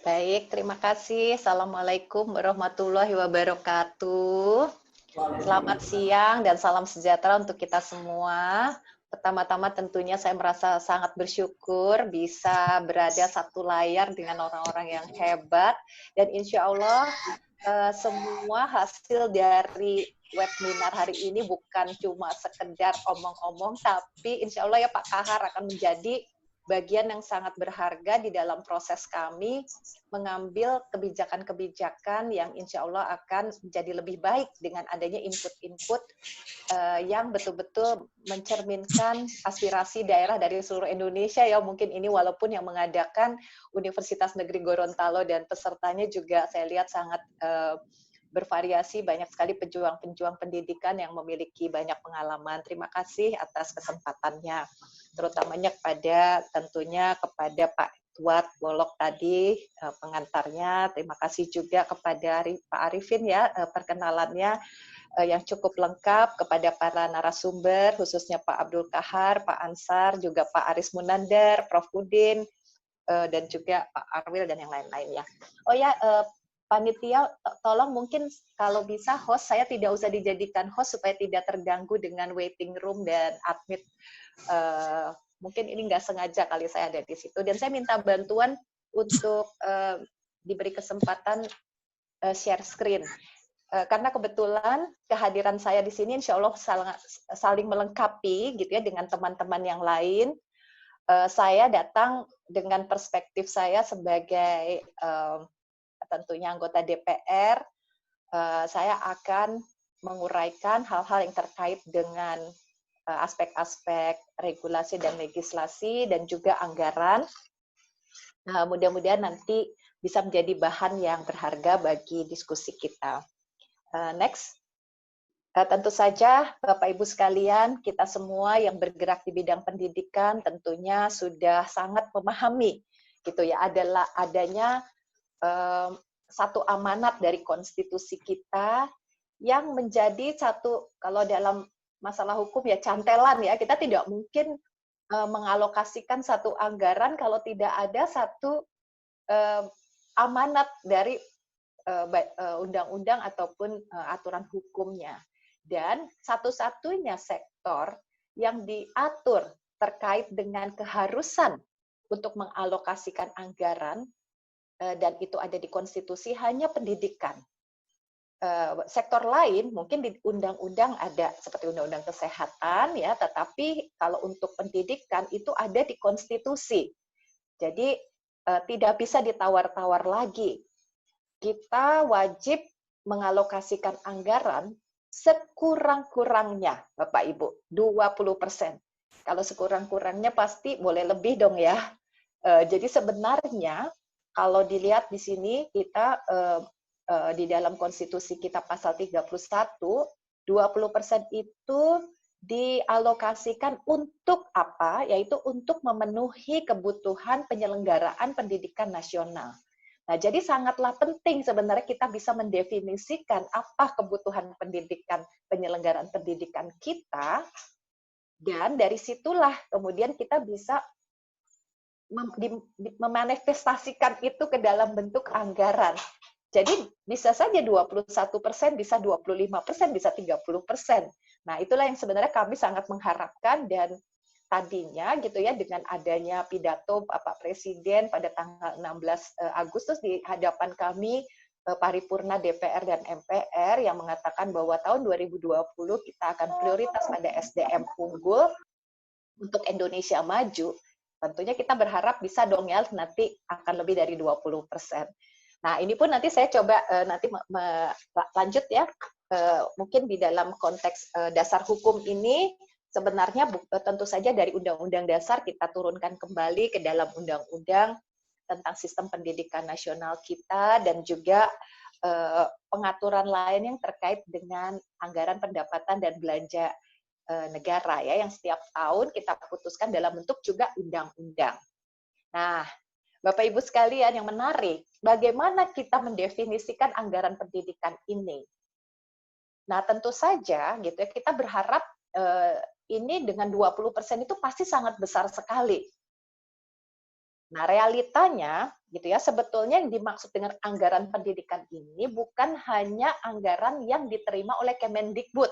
Baik, terima kasih. Assalamualaikum warahmatullahi wabarakatuh. Selamat siang dan salam sejahtera untuk kita semua. Pertama-tama tentunya saya merasa sangat bersyukur bisa berada satu layar dengan orang-orang yang hebat dan insya Allah semua hasil dari webinar hari ini bukan cuma sekedar omong-omong, tapi insya Allah ya Pak Kahar akan menjadi bagian yang sangat berharga di dalam proses kami mengambil kebijakan-kebijakan yang insya Allah akan menjadi lebih baik dengan adanya input-input yang betul-betul mencerminkan aspirasi daerah dari seluruh Indonesia ya. Mungkin ini walaupun yang mengadakan Universitas Negeri Gorontalo dan pesertanya juga saya lihat sangat bervariasi, banyak sekali pejuang-pejuang pendidikan yang memiliki banyak pengalaman. Terima kasih atas kesempatannya, terutamanya tentunya kepada Pak Tuat Bolok tadi pengantarnya. Terima kasih juga kepada Pak Arifin ya perkenalannya yang cukup lengkap, kepada para narasumber khususnya Pak Abdul Kahar, Pak Ansar, juga Pak Aris Munandar, Prof Udin, dan juga Pak Arwil dan yang lain-lainnya. Oh ya, panitia tolong mungkin kalau bisa host saya tidak usah dijadikan host supaya tidak terganggu dengan waiting room dan admit. Mungkin ini nggak sengaja kali saya ada di situ dan saya minta bantuan untuk diberi kesempatan share screen karena kebetulan kehadiran saya di sini insya Allah saling melengkapi gitu ya dengan teman-teman yang lain. Saya datang dengan perspektif saya sebagai tentunya anggota DPR, saya akan menguraikan hal-hal yang terkait dengan aspek-aspek regulasi dan legislasi dan juga anggaran. Mudah-mudahan nanti bisa menjadi bahan yang berharga bagi diskusi kita. Next. Tentu saja Bapak Ibu sekalian, kita semua yang bergerak di bidang pendidikan tentunya sudah sangat memahami gitu ya adanya satu amanat dari konstitusi kita yang menjadi satu, kalau dalam masalah hukum ya cantelan ya, kita tidak mungkin mengalokasikan satu anggaran kalau tidak ada satu amanat dari undang-undang ataupun aturan hukumnya. Dan satu-satunya sektor yang diatur terkait dengan keharusan untuk mengalokasikan anggaran dan itu ada di konstitusi hanya pendidikan. Sektor lain mungkin di undang-undang ada seperti undang-undang kesehatan ya, tetapi kalau untuk pendidikan itu ada di konstitusi. Jadi tidak bisa ditawar-tawar lagi. Kita wajib mengalokasikan anggaran sekurang-kurangnya, Bapak Ibu, 20%. Kalau sekurang-kurangnya pasti boleh lebih dong ya. Jadi sebenarnya kalau dilihat di sini kita di dalam konstitusi kita pasal 31, 20% itu dialokasikan untuk apa? Yaitu untuk memenuhi kebutuhan penyelenggaraan pendidikan nasional. Nah, jadi sangatlah penting sebenarnya kita bisa mendefinisikan apa kebutuhan pendidikan, penyelenggaraan pendidikan kita, dan dari situlah kemudian kita bisa memanifestasikan itu ke dalam bentuk anggaran. Jadi bisa saja 21%, bisa 25%, bisa 30%. Nah, itulah yang sebenarnya kami sangat mengharapkan dan tadinya gitu ya dengan adanya pidato Bapak Presiden pada tanggal 16 Agustus di hadapan kami paripurna DPR dan MPR yang mengatakan bahwa tahun 2020 kita akan prioritas pada SDM unggul untuk Indonesia maju. Tentunya kita berharap bisa dong ya nanti akan lebih dari 20%. Nah, ini pun nanti saya coba nanti lanjut ya. Mungkin di dalam konteks dasar hukum ini sebenarnya tentu saja dari Undang-Undang Dasar kita turunkan kembali ke dalam Undang-Undang tentang sistem pendidikan nasional kita dan juga pengaturan lain yang terkait dengan anggaran pendapatan dan belanja negara ya yang setiap tahun kita putuskan dalam bentuk juga undang-undang. Nah, Bapak Ibu sekalian yang menarik, bagaimana kita mendefinisikan anggaran pendidikan ini? Nah, tentu saja gitu ya kita berharap ini dengan 20% itu pasti sangat besar sekali. Nah, realitanya gitu ya, sebetulnya yang dimaksud dengan anggaran pendidikan ini bukan hanya anggaran yang diterima oleh Kemendikbud.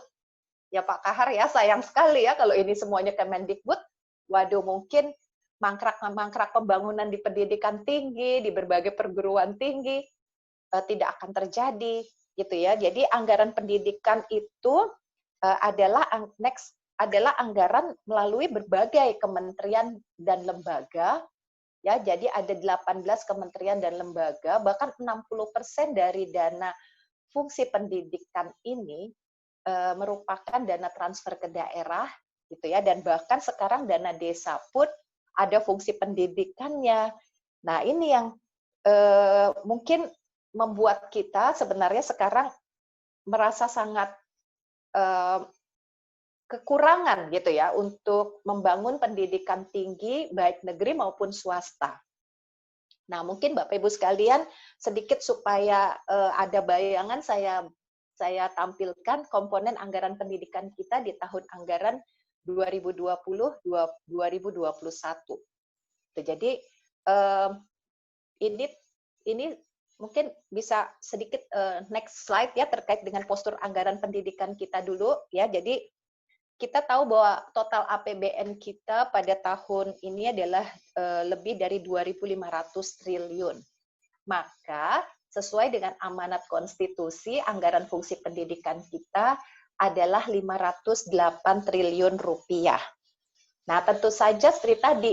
Ya Pak Kahar ya, sayang sekali ya kalau ini semuanya Kemendikbud. Waduh, mungkin mangkrak pembangunan di pendidikan tinggi, di berbagai perguruan tinggi tidak akan terjadi gitu ya. Jadi anggaran pendidikan itu adalah anggaran melalui berbagai kementerian dan lembaga. Ya, jadi ada 18 kementerian dan lembaga, bahkan 60% dari dana fungsi pendidikan ini merupakan dana transfer ke daerah, gitu ya, dan bahkan sekarang dana desa pun ada fungsi pendidikannya. Nah, ini yang mungkin membuat kita sebenarnya sekarang merasa sangat kekurangan gitu ya untuk membangun pendidikan tinggi baik negeri maupun swasta. Nah, mungkin Bapak Ibu sekalian sedikit supaya ada bayangan saya tampilkan komponen anggaran pendidikan kita di tahun anggaran 2020-2021. Jadi ini mungkin bisa sedikit next slide ya terkait dengan postur anggaran pendidikan kita dulu ya. Jadi kita tahu bahwa total APBN kita pada tahun ini adalah lebih dari 2.500 triliun. Maka sesuai dengan amanat konstitusi, anggaran fungsi pendidikan kita adalah 508 triliun rupiah. Nah, tentu saja seperti tadi,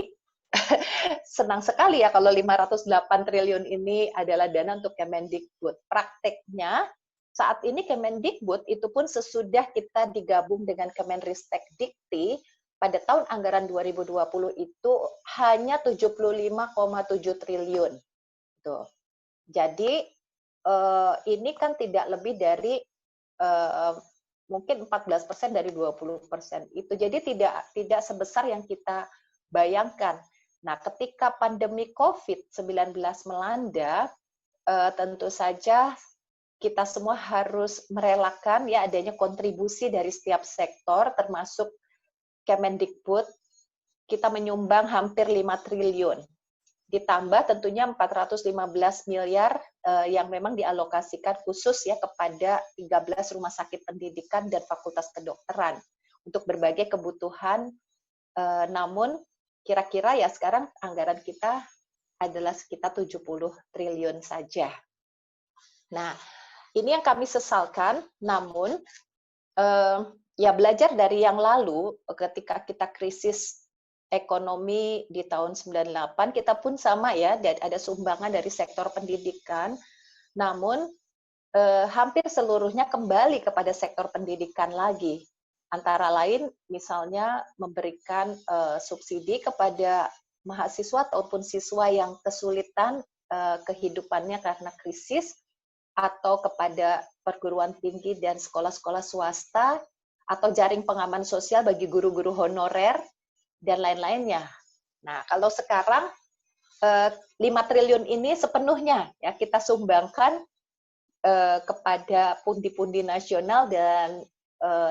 senang sekali ya kalau 508 triliun ini adalah dana untuk Kemendikbud. Prakteknya, saat ini Kemendikbud itu pun sesudah kita digabung dengan Kemenristek Dikti, pada tahun anggaran 2020 itu hanya 75,7 triliun. Tuh. Jadi ini kan tidak lebih dari mungkin 14% dari 20%. Itu jadi tidak sebesar yang kita bayangkan. Nah, ketika pandemi COVID-19 melanda, tentu saja kita semua harus merelakan ya adanya kontribusi dari setiap sektor, termasuk Kemendikbud. Kita menyumbang hampir 5 triliun. Ditambah tentunya 415 miliar yang memang dialokasikan khusus ya kepada 13 rumah sakit pendidikan dan fakultas kedokteran untuk berbagai kebutuhan. Namun kira-kira ya sekarang anggaran kita adalah sekitar 70 triliun saja. Nah, ini yang kami sesalkan, namun ya belajar dari yang lalu ketika kita krisis ekonomi di tahun 98, kita pun sama ya, ada sumbangan dari sektor pendidikan, namun hampir seluruhnya kembali kepada sektor pendidikan lagi. Antara lain misalnya memberikan subsidi kepada mahasiswa ataupun siswa yang kesulitan kehidupannya karena krisis, atau kepada perguruan tinggi dan sekolah-sekolah swasta, atau jaring pengaman sosial bagi guru-guru honorer, dan lain-lainnya. Nah, kalau sekarang 5 triliun ini sepenuhnya ya kita sumbangkan kepada pundi-pundi nasional, dan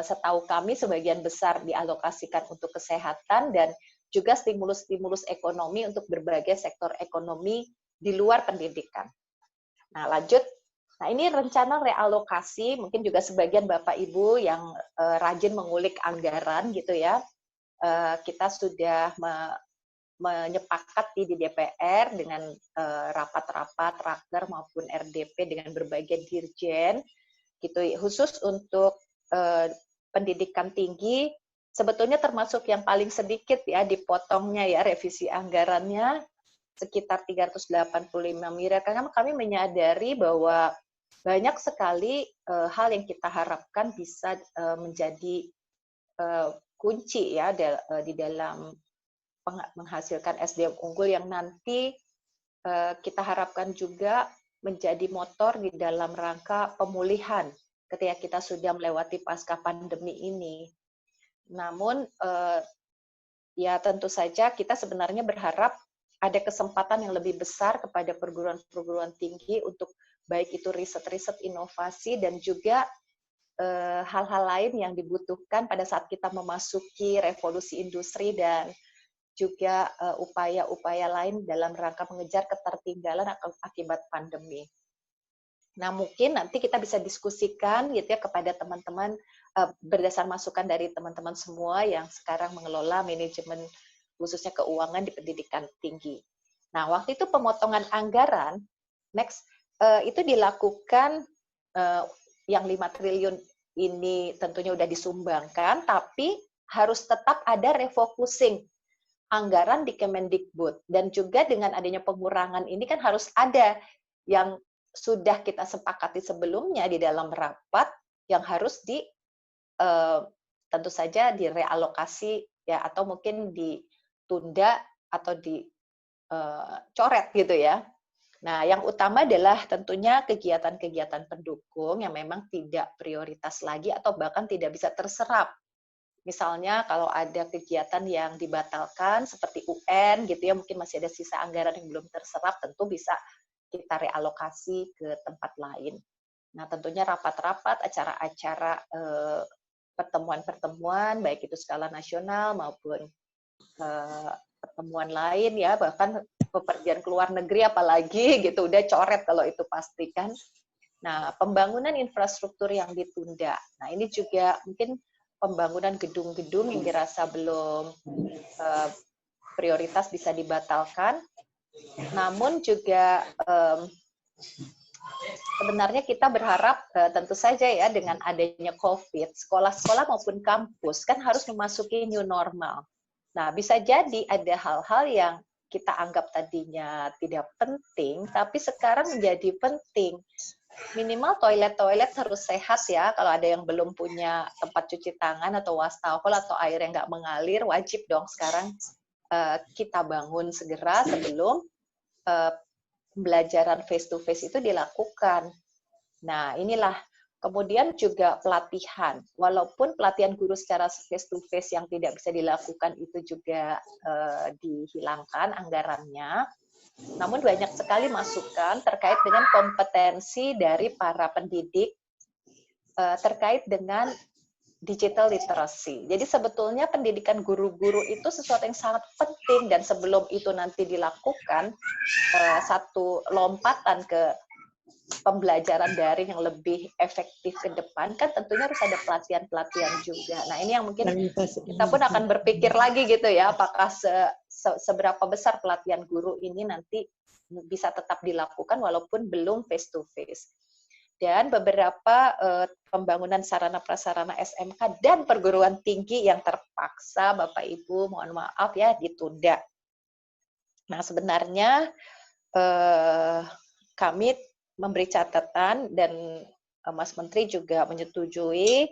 setahu kami sebagian besar dialokasikan untuk kesehatan dan juga stimulus-stimulus ekonomi untuk berbagai sektor ekonomi di luar pendidikan. Nah, lanjut. Nah, ini rencana realokasi, mungkin juga sebagian Bapak Ibu yang rajin mengulik anggaran gitu ya, kita sudah menyepakati di DPR dengan rapat-rapat Raker maupun RDP dengan berbagai dirjen gitu, khusus untuk pendidikan tinggi. Sebetulnya termasuk yang paling sedikit ya dipotongnya ya revisi anggarannya sekitar 385 miliar, karena kami menyadari bahwa banyak sekali hal yang kita harapkan bisa menjadi kunci ya di dalam menghasilkan SDM unggul yang nanti kita harapkan juga menjadi motor di dalam rangka pemulihan ketika kita sudah melewati pasca pandemi ini. Namun ya tentu saja kita sebenarnya berharap ada kesempatan yang lebih besar kepada perguruan-perguruan tinggi untuk baik itu riset-riset inovasi dan juga hal-hal lain yang dibutuhkan pada saat kita memasuki revolusi industri dan juga upaya-upaya lain dalam rangka mengejar ketertinggalan akibat pandemi. Nah, mungkin nanti kita bisa diskusikan gitu ya kepada teman-teman berdasar masukan dari teman-teman semua yang sekarang mengelola manajemen khususnya keuangan di pendidikan tinggi. Nah, waktu itu pemotongan anggaran itu dilakukan yang 5 triliun ini tentunya sudah disumbangkan, tapi harus tetap ada refocusing anggaran di Kemendikbud. Dan juga dengan adanya pengurangan ini kan harus ada yang sudah kita sepakati sebelumnya di dalam rapat yang harus tentu saja direalokasi ya, atau mungkin ditunda atau dicoret gitu ya. Nah, yang utama adalah tentunya kegiatan-kegiatan pendukung yang memang tidak prioritas lagi atau bahkan tidak bisa terserap. Misalnya kalau ada kegiatan yang dibatalkan seperti UN gitu ya, mungkin masih ada sisa anggaran yang belum terserap, tentu bisa kita realokasi ke tempat lain. Nah, tentunya rapat-rapat, acara-acara pertemuan-pertemuan, baik itu skala nasional maupun pertemuan lain ya, bahkan bepergian ke luar negeri apalagi gitu, udah coret kalau itu pastikan. Nah, pembangunan infrastruktur yang ditunda. Nah, ini juga mungkin pembangunan gedung-gedung yang dirasa belum prioritas bisa dibatalkan. Namun juga sebenarnya kita berharap tentu saja ya dengan adanya COVID, sekolah-sekolah maupun kampus kan harus memasuki new normal. Nah, bisa jadi ada hal-hal yang kita anggap tadinya tidak penting, tapi sekarang menjadi penting. Minimal toilet-toilet harus sehat ya. Kalau ada yang belum punya tempat cuci tangan atau wastafel atau air yang nggak mengalir, wajib dong sekarang kita bangun segera sebelum pembelajaran face-to-face itu dilakukan. Nah, inilah. Kemudian juga pelatihan. Walaupun pelatihan guru secara face-to-face yang tidak bisa dilakukan itu juga dihilangkan anggarannya, namun banyak sekali masukan terkait dengan kompetensi dari para pendidik terkait dengan digital literacy. Jadi sebetulnya pendidikan guru-guru itu sesuatu yang sangat penting, dan sebelum itu nanti dilakukan satu lompatan ke pembelajaran daring yang lebih efektif ke depan, kan tentunya harus ada pelatihan-pelatihan juga. Nah, ini yang mungkin kita pun akan berpikir lagi gitu ya, apakah seberapa besar pelatihan guru ini nanti bisa tetap dilakukan walaupun belum face-to-face. Dan beberapa pembangunan sarana-prasarana SMK dan perguruan tinggi yang terpaksa, Bapak Ibu, mohon maaf ya, ditunda. Nah, sebenarnya kami memberi catatan dan Mas Menteri juga menyetujui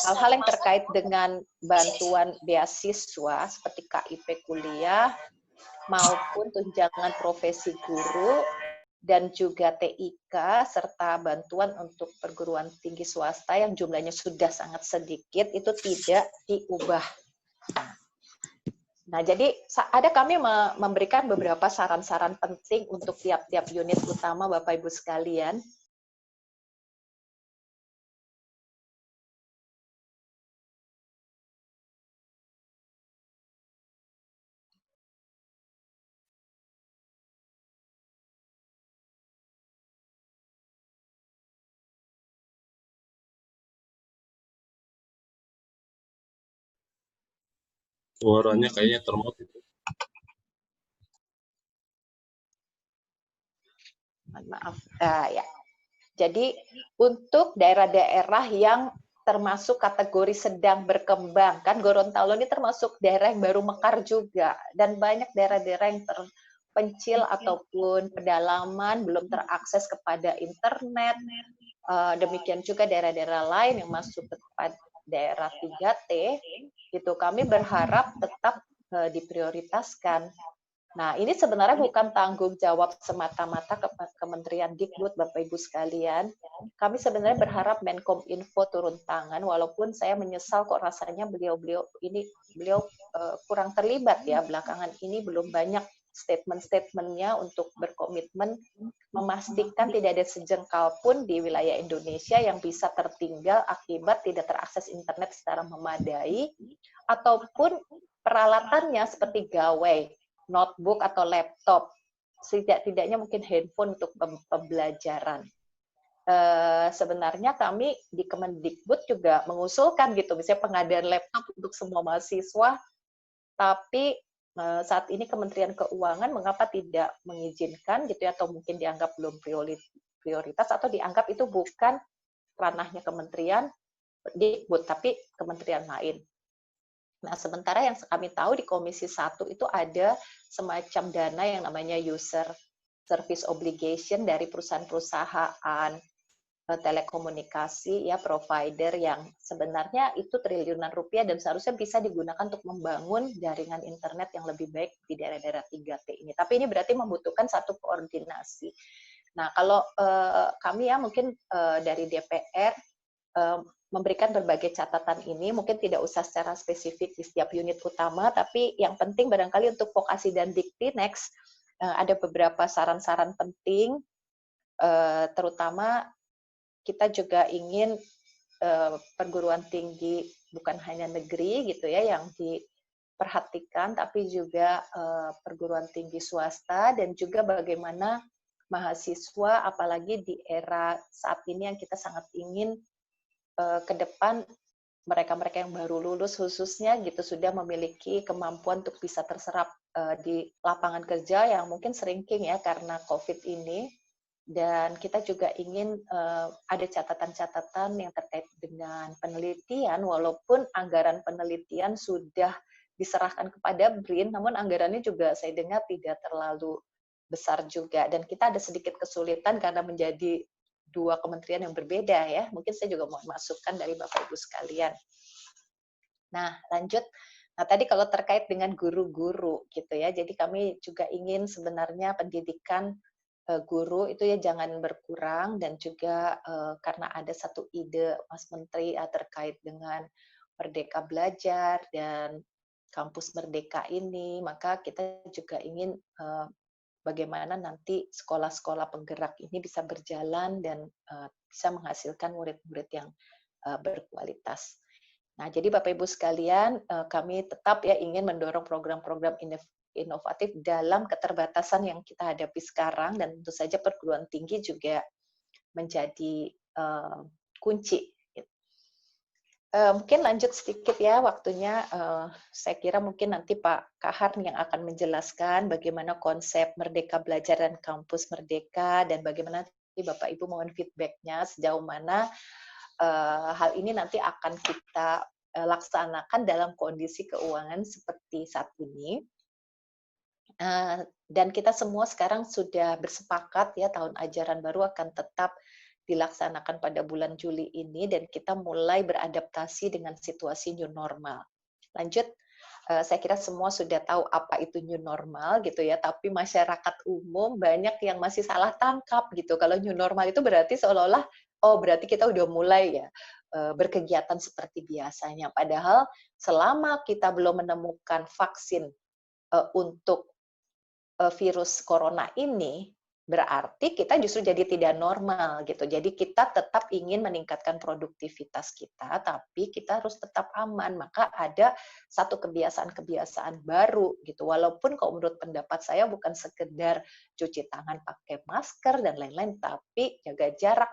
hal-hal yang terkait dengan bantuan beasiswa seperti KIP kuliah maupun tunjangan profesi guru dan juga TIK serta bantuan untuk perguruan tinggi swasta yang jumlahnya sudah sangat sedikit itu tidak diubah. Nah, jadi ada kami memberikan beberapa saran-saran penting untuk tiap-tiap unit utama, Bapak Ibu sekalian. Suaranya kayaknya termut itu. Maaf, ya. Jadi untuk daerah-daerah yang termasuk kategori sedang berkembang, kan Gorontalo ini termasuk daerah yang baru mekar juga, dan banyak daerah-daerah yang terpencil ataupun pedalaman belum terakses kepada internet. Demikian juga daerah-daerah lain yang masuk kepada daerah 3T, itu kami berharap tetap diprioritaskan. Nah, ini sebenarnya bukan tanggung jawab semata-mata Kementerian Dikbud, Bapak Ibu sekalian. Kami sebenarnya berharap Menkominfo turun tangan, walaupun saya menyesal kok rasanya beliau kurang terlibat ya, belakangan ini belum banyak statement-statementnya untuk berkomitmen memastikan tidak ada sejengkal pun di wilayah Indonesia yang bisa tertinggal akibat tidak terakses internet secara memadai, ataupun peralatannya seperti gawai, notebook atau laptop, tidak-tidaknya mungkin handphone untuk pembelajaran. Sebenarnya kami di Kemendikbud juga mengusulkan gitu, misalnya pengadaan laptop untuk semua mahasiswa, tapi saat ini Kementerian Keuangan mengapa tidak mengizinkan gitu ya, atau mungkin dianggap belum prioritas atau dianggap itu bukan ranahnya Kementerian Dikbud, tapi kementerian lain. Nah, sementara yang kami tahu di Komisi 1 itu ada semacam dana yang namanya user service obligation dari perusahaan-perusahaan telekomunikasi ya, provider, yang sebenarnya itu triliunan rupiah dan seharusnya bisa digunakan untuk membangun jaringan internet yang lebih baik di daerah-daerah 3T ini. Tapi ini berarti membutuhkan satu koordinasi. Nah, kalau kami ya mungkin dari DPR memberikan berbagai catatan ini, mungkin tidak usah secara spesifik di setiap unit utama, tapi yang penting barangkali untuk Vokasi dan Dikti next, ada beberapa saran-saran penting, terutama kita juga ingin perguruan tinggi bukan hanya negeri gitu ya yang diperhatikan, tapi juga perguruan tinggi swasta, dan juga bagaimana mahasiswa, apalagi di era saat ini yang kita sangat ingin ke depan mereka-mereka yang baru lulus khususnya gitu sudah memiliki kemampuan untuk bisa terserap di lapangan kerja yang mungkin shrinking ya karena COVID ini. Dan kita juga ingin ada catatan-catatan yang terkait dengan penelitian, walaupun anggaran penelitian sudah diserahkan kepada BRIN, namun anggarannya juga saya dengar tidak terlalu besar juga. Dan kita ada sedikit kesulitan karena menjadi dua kementerian yang berbeda ya. Mungkin saya juga mau masukkan dari Bapak Ibu sekalian. Nah, lanjut. Nah, tadi kalau terkait dengan guru-guru gitu ya. Jadi kami juga ingin sebenarnya pendidikan guru itu ya jangan berkurang, dan juga karena ada satu ide Mas Menteri terkait dengan Merdeka Belajar dan Kampus Merdeka ini, maka kita juga ingin bagaimana nanti sekolah-sekolah penggerak ini bisa berjalan dan bisa menghasilkan murid-murid yang berkualitas. Nah, jadi Bapak Ibu sekalian, kami tetap ya ingin mendorong program-program inovatif dalam keterbatasan yang kita hadapi sekarang, dan tentu saja perguruan tinggi juga menjadi kunci. Mungkin lanjut sedikit ya waktunya, saya kira mungkin nanti Pak Kahar yang akan menjelaskan bagaimana konsep Merdeka Belajar dan Kampus Merdeka, dan bagaimana nanti Bapak Ibu mohon feedback-nya sejauh mana hal ini nanti akan kita laksanakan dalam kondisi keuangan seperti saat ini. Dan kita semua sekarang sudah bersepakat ya tahun ajaran baru akan tetap dilaksanakan pada bulan Juli ini, dan kita mulai beradaptasi dengan situasi new normal. Lanjut, saya kira semua sudah tahu apa itu new normal gitu ya, tapi masyarakat umum banyak yang masih salah tangkap gitu. Kalau new normal itu berarti seolah-olah, oh berarti kita udah mulai ya berkegiatan seperti biasanya. Padahal selama kita belum menemukan vaksin untuk virus corona ini, berarti kita justru jadi tidak normal gitu. Jadi kita tetap ingin meningkatkan produktivitas kita, tapi kita harus tetap aman. Maka ada satu kebiasaan-kebiasaan baru gitu. Walaupun kalau menurut pendapat saya bukan sekedar cuci tangan pakai masker dan lain-lain, tapi jaga jarak.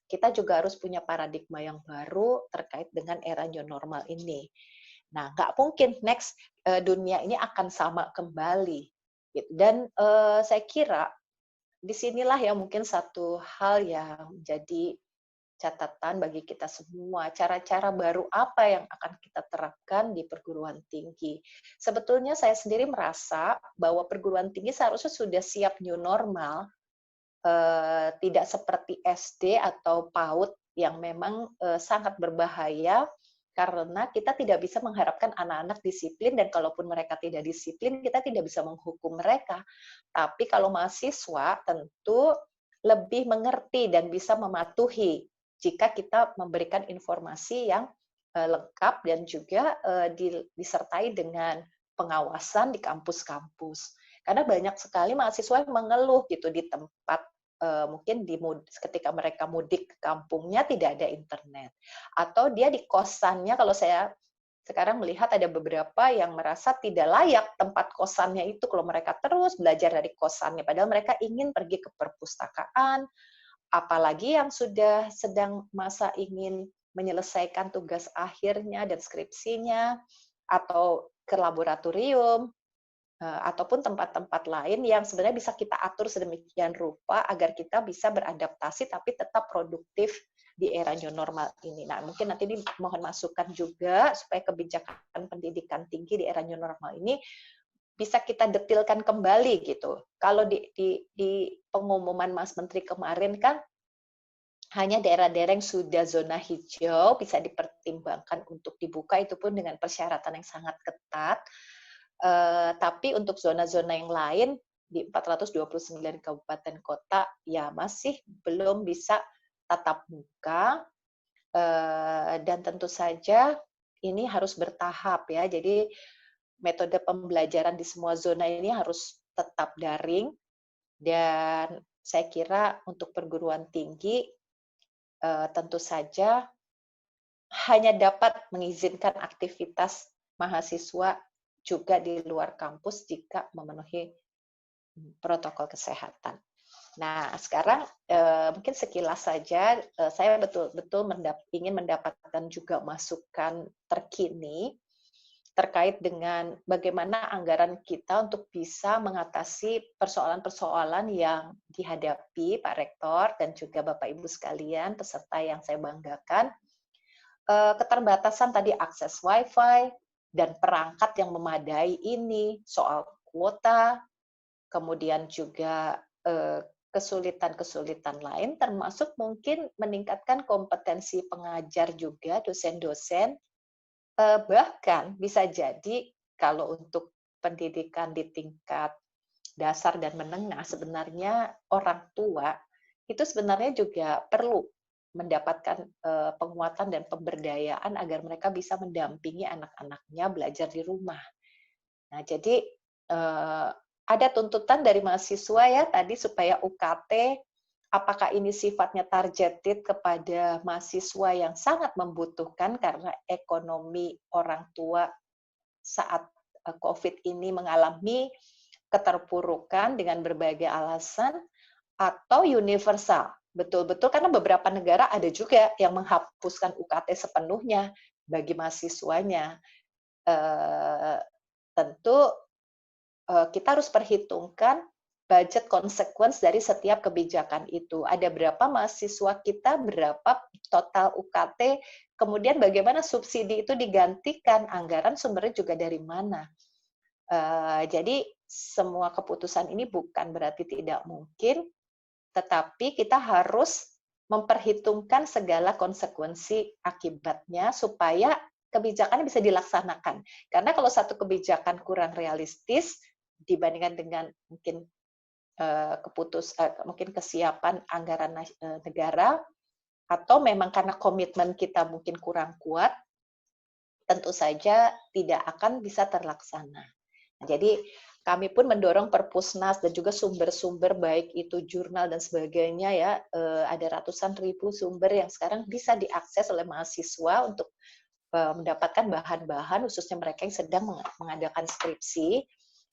Kita juga harus punya paradigma yang baru terkait dengan era new normal ini. Nah, nggak mungkin next dunia ini akan sama kembali. Dan saya kira disinilah ya mungkin satu hal yang menjadi catatan bagi kita semua, cara-cara baru apa yang akan kita terapkan di perguruan tinggi. Sebetulnya saya sendiri merasa bahwa perguruan tinggi seharusnya sudah siap new normal, tidak seperti SD atau PAUD yang memang sangat berbahaya, karena kita tidak bisa mengharapkan anak-anak disiplin, dan kalaupun mereka tidak disiplin, kita tidak bisa menghukum mereka. Tapi kalau mahasiswa tentu lebih mengerti dan bisa mematuhi jika kita memberikan informasi yang lengkap dan juga disertai dengan pengawasan di kampus-kampus. Karena banyak sekali mahasiswa yang mengeluh gitu di tempat mungkin ketika mereka mudik ke kampungnya tidak ada internet, atau dia di kosannya, kalau saya sekarang melihat ada beberapa yang merasa tidak layak tempat kosannya itu kalau mereka terus belajar dari kosannya, padahal mereka ingin pergi ke perpustakaan, apalagi yang sudah sedang masa ingin menyelesaikan tugas akhirnya dan skripsinya, atau ke laboratorium, ataupun tempat-tempat lain yang sebenarnya bisa kita atur sedemikian rupa agar kita bisa beradaptasi tapi tetap produktif di era new normal ini. Nah, mungkin nanti ini mohon masukan juga supaya kebijakan pendidikan tinggi di era new normal ini bisa kita detilkan kembali gitu. Kalau di pengumuman Mas Menteri kemarin kan hanya daerah-daerah yang sudah zona hijau bisa dipertimbangkan untuk dibuka, itu pun dengan persyaratan yang sangat ketat. Tapi untuk zona-zona yang lain di 429 kabupaten kota ya masih belum bisa tatap muka, dan tentu saja ini harus bertahap ya. Jadi metode pembelajaran di semua zona ini harus tetap daring, dan saya kira untuk perguruan tinggi tentu saja hanya dapat mengizinkan aktivitas mahasiswa juga di luar kampus jika memenuhi protokol kesehatan. Nah, sekarang mungkin sekilas saja saya betul-betul ingin mendapatkan juga masukan terkini terkait dengan bagaimana anggaran kita untuk bisa mengatasi persoalan-persoalan yang dihadapi Pak Rektor dan juga Bapak Ibu sekalian, peserta yang saya banggakan. Keterbatasan tadi akses Wi-Fi dan perangkat yang memadai ini, soal kuota, kemudian juga kesulitan-kesulitan lain, termasuk mungkin meningkatkan kompetensi pengajar juga, dosen-dosen, bahkan bisa jadi kalau untuk pendidikan di tingkat dasar dan menengah, sebenarnya orang tua itu sebenarnya juga perlu mendapatkan penguatan dan pemberdayaan agar mereka bisa mendampingi anak-anaknya belajar di rumah. Nah, jadi ada tuntutan dari mahasiswa ya tadi supaya UKT, apakah ini sifatnya targeted kepada mahasiswa yang sangat membutuhkan karena ekonomi orang tua saat COVID ini mengalami keterpurukan dengan berbagai alasan, atau universal. Betul-betul karena beberapa negara ada juga yang menghapuskan UKT sepenuhnya bagi mahasiswanya. Tentu kita harus perhitungkan budget consequence dari setiap kebijakan itu. Ada berapa mahasiswa kita, berapa total UKT, kemudian bagaimana subsidi itu digantikan, anggaran sumbernya juga dari mana. Jadi semua keputusan ini bukan berarti tidak mungkin, tetapi kita harus memperhitungkan segala konsekuensi akibatnya supaya kebijakannya bisa dilaksanakan. Karena kalau satu kebijakan kurang realistis dibandingkan dengan mungkin mungkin kesiapan anggaran negara, atau memang karena komitmen kita mungkin kurang kuat, tentu saja tidak akan bisa terlaksana. Jadi kami pun mendorong Perpusnas dan juga sumber-sumber baik itu jurnal dan sebagainya ya, ada ratusan ribu sumber yang sekarang bisa diakses oleh mahasiswa untuk mendapatkan bahan-bahan khususnya mereka yang sedang mengadakan skripsi.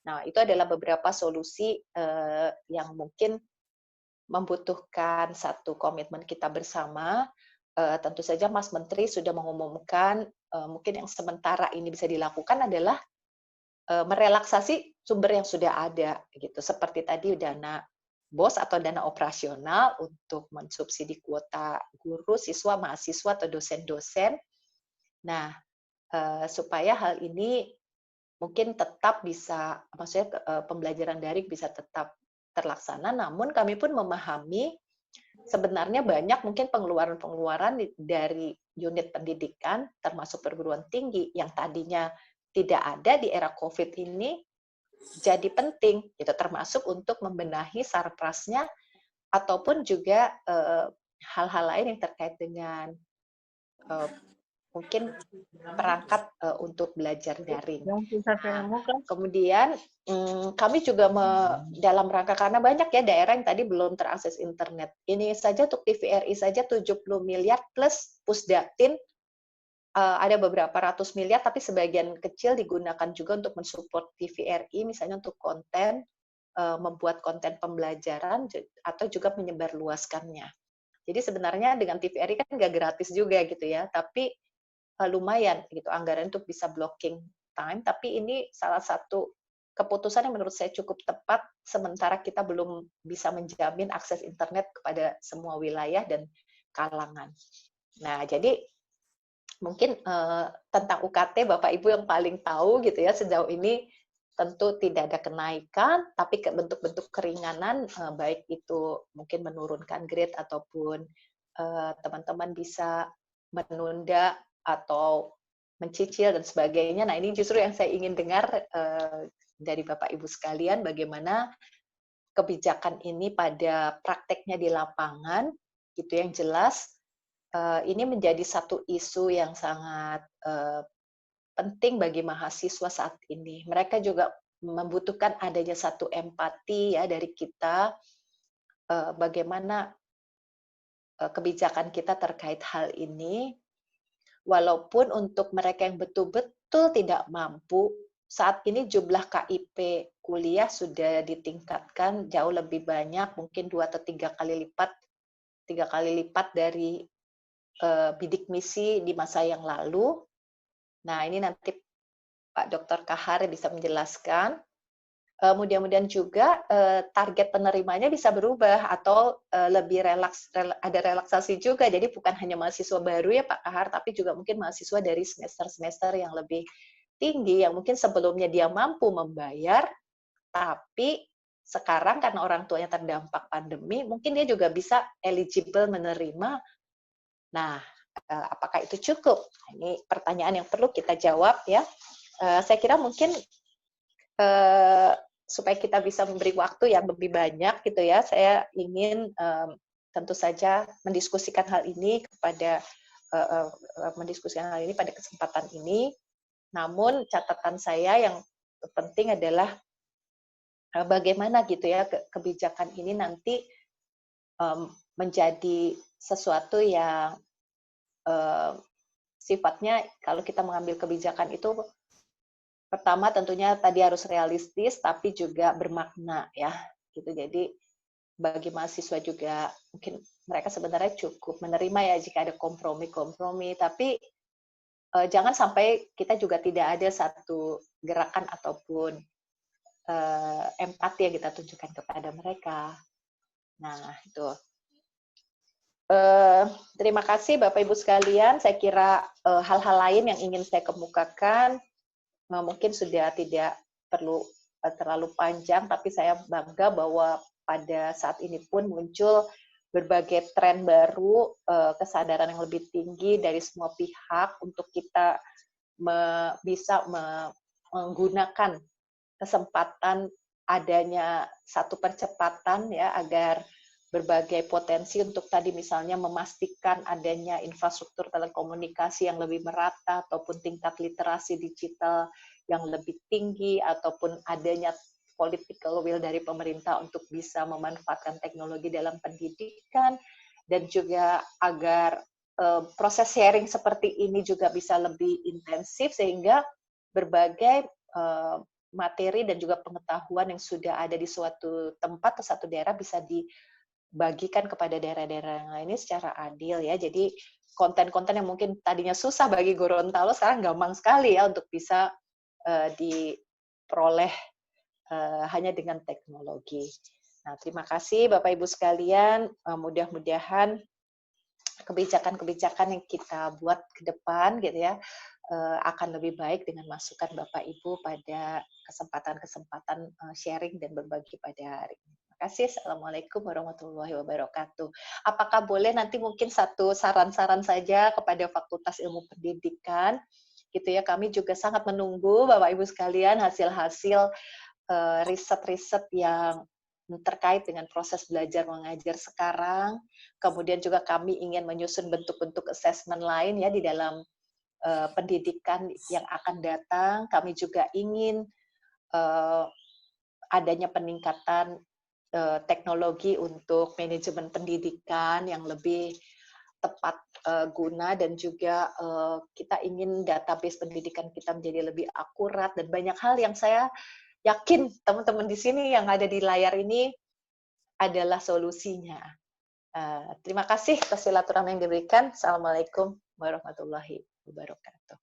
Nah, itu adalah beberapa solusi yang mungkin membutuhkan satu komitmen kita bersama. Tentu saja Mas Menteri sudah mengumumkan mungkin yang sementara ini bisa dilakukan adalah merelaksasi sumber yang sudah ada gitu, seperti tadi dana BOS atau dana operasional untuk mensubsidi kuota guru, siswa, mahasiswa atau dosen-dosen. Nah, supaya hal ini mungkin tetap bisa, maksudnya pembelajaran daring bisa tetap terlaksana, namun kami pun memahami sebenarnya banyak mungkin pengeluaran-pengeluaran dari unit pendidikan, termasuk perguruan tinggi yang tadinya tidak ada di era COVID ini, jadi penting, gitu, termasuk untuk membenahi sarprasnya, ataupun juga hal-hal lain yang terkait dengan mungkin perangkat untuk belajar daring. Nah, kemudian kami juga dalam rangka, karena banyak ya daerah yang tadi belum terakses internet. Ini saja untuk TVRI saja 70 miliar plus Pusdatin ada beberapa ratus miliar, tapi sebagian kecil digunakan juga untuk mensupport TVRI, misalnya untuk konten, membuat konten pembelajaran, atau juga menyebarluaskannya. Jadi sebenarnya dengan TVRI kan nggak gratis juga gitu ya, tapi lumayan gitu anggaran untuk bisa blocking time, tapi ini salah satu keputusan yang menurut saya cukup tepat, sementara kita belum bisa menjamin akses internet kepada semua wilayah dan kalangan. Nah, jadi mungkin tentang UKT Bapak Ibu yang paling tahu gitu ya, sejauh ini tentu tidak ada kenaikan, tapi bentuk-bentuk keringanan, baik itu mungkin menurunkan grade ataupun teman-teman bisa menunda atau mencicil dan sebagainya. Nah, ini justru yang saya ingin dengar dari Bapak Ibu sekalian, bagaimana kebijakan ini pada prakteknya di lapangan, gitu yang jelas. Ini menjadi satu isu yang sangat penting bagi mahasiswa saat ini. Mereka juga membutuhkan adanya satu empati ya dari kita, bagaimana kebijakan kita terkait hal ini. Walaupun untuk mereka yang betul-betul tidak mampu, saat ini jumlah KIP kuliah sudah ditingkatkan jauh lebih banyak, mungkin 2 atau 3 kali lipat dari bidik misi di masa yang lalu. Nah, ini nanti Pak Dr. Kahar bisa menjelaskan. Mudah-mudahan juga target penerimanya bisa berubah atau lebih ada relaksasi juga. Jadi bukan hanya mahasiswa baru ya Pak Kahar, tapi juga mungkin mahasiswa dari semester-semester yang lebih tinggi, yang mungkin sebelumnya dia mampu membayar, tapi sekarang karena orang tuanya terdampak pandemi, mungkin dia juga bisa eligible menerima. Nah, apakah itu cukup? Ini pertanyaan yang perlu kita jawab ya. Saya kira mungkin supaya kita bisa memberi waktu yang lebih banyak gitu ya, saya ingin tentu saja mendiskusikan hal ini pada kesempatan ini. Namun catatan saya yang penting adalah bagaimana gitu ya kebijakan ini nanti menjadi sesuatu yang sifatnya kalau kita mengambil kebijakan itu pertama tentunya tadi harus realistis tapi juga bermakna ya gitu. Jadi bagi mahasiswa juga mungkin mereka sebenarnya cukup menerima ya jika ada kompromi-kompromi, tapi jangan sampai kita juga tidak ada satu gerakan ataupun empati yang kita tunjukkan kepada mereka. Nah, itu. Terima kasih Bapak Ibu sekalian. Saya kira hal-hal lain yang ingin saya kemukakan mungkin sudah tidak perlu terlalu panjang, tapi saya bangga bahwa pada saat ini pun muncul berbagai tren baru, kesadaran yang lebih tinggi dari semua pihak untuk kita bisa menggunakan kesempatan adanya satu percepatan ya agar berbagai potensi untuk tadi misalnya memastikan adanya infrastruktur telekomunikasi yang lebih merata ataupun tingkat literasi digital yang lebih tinggi ataupun adanya political will dari pemerintah untuk bisa memanfaatkan teknologi dalam pendidikan dan juga agar proses sharing seperti ini juga bisa lebih intensif sehingga berbagai materi dan juga pengetahuan yang sudah ada di suatu tempat atau satu daerah bisa dibagikan kepada daerah-daerah yang lainnya secara adil ya. Jadi konten-konten yang mungkin tadinya susah bagi Gorontalo sekarang gampang sekali ya untuk bisa diperoleh hanya dengan teknologi. Nah, terima kasih Bapak Ibu sekalian. Mudah-mudahan kebijakan-kebijakan yang kita buat ke depan gitu ya akan lebih baik dengan masukan Bapak Ibu pada kesempatan-kesempatan sharing dan berbagi pada hari ini. Terima kasih. Assalamualaikum warahmatullahi wabarakatuh. Apakah boleh nanti mungkin satu saran-saran saja kepada Fakultas Ilmu Pendidikan gitu ya. Kami juga sangat menunggu Bapak Ibu sekalian hasil-hasil riset-riset yang terkait dengan proses belajar mengajar sekarang. Kemudian juga kami ingin menyusun bentuk-bentuk assessment lain ya di dalam pendidikan yang akan datang. Kami juga ingin adanya peningkatan teknologi untuk manajemen pendidikan yang lebih tepat guna, dan juga kita ingin database pendidikan kita menjadi lebih akurat, dan banyak hal yang saya yakin teman-teman di sini yang ada di layar ini adalah solusinya. Terima kasih atas silaturahmi yang diberikan. Assalamualaikum warahmatullahi wabarakatuh.